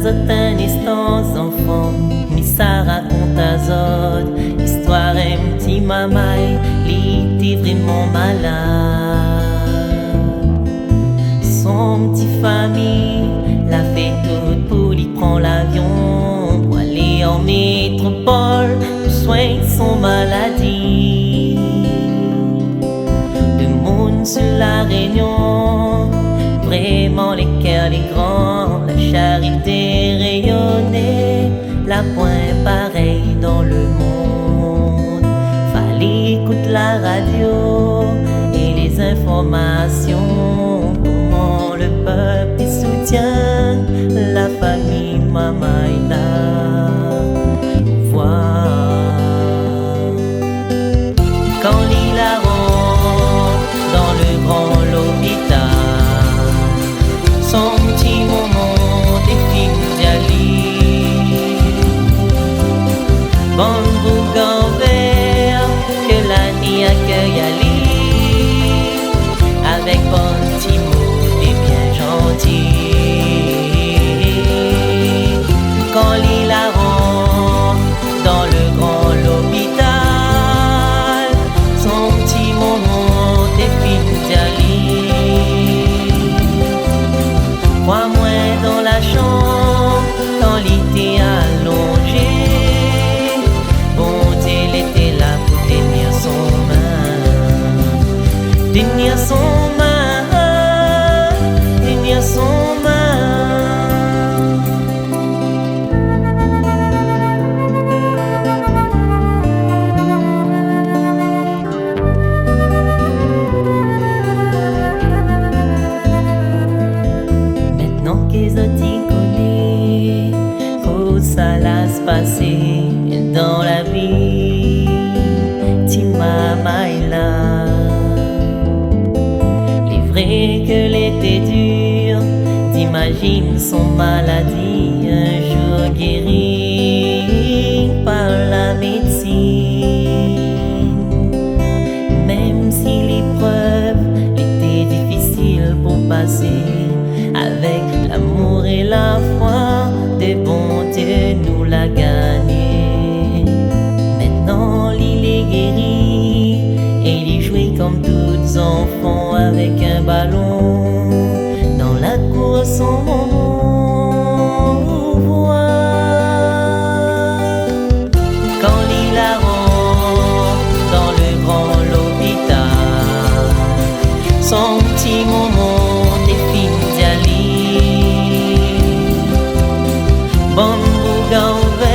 zot un instant enfant, mi ça raconte à zot, histoire un petit mamay, li était vraiment malade. Son petit famille l'a fait toute pour lui prendre l'avion, pour aller en métropole, pour soigner son maladie. Le monde sur la Réunion, vraiment les cœurs les grands, la charité rayonnait, la pointe pareille dans le monde. Fallait écouter la radio et les informations, comment le peuple soutient la famille Mamaïla. Voir quand Lila rentre dans le grand l'hôpital, son petit moment des films d'Ali, bon bougon vert que la nuit accueille Ali, avec bon petit mot des bien gentils. Quand Lila rentre dans le grand l'hôpital, son petit moment des films d'Ali. Crois-moi dans la chambre, quand il était allongé, bon Dieu, il était là pour tenir son main, tenir son main, tenir son main. Ça l'a se passer dans la vie, Timamaïla. Il est vrai que l'été dur, t'imagines son maladie un jour guérie par la médecine. Même si l'épreuve était difficile pour passer, avec l'amour et la foi, de bon Dieu nous l'a gagné. Maintenant il est guéri et il jouait comme tous enfants avec un ballon dans la cour son voir. Quand il a rentre dans le grand l'hôpital, son petit moment des films d'Ali, bon bougon vert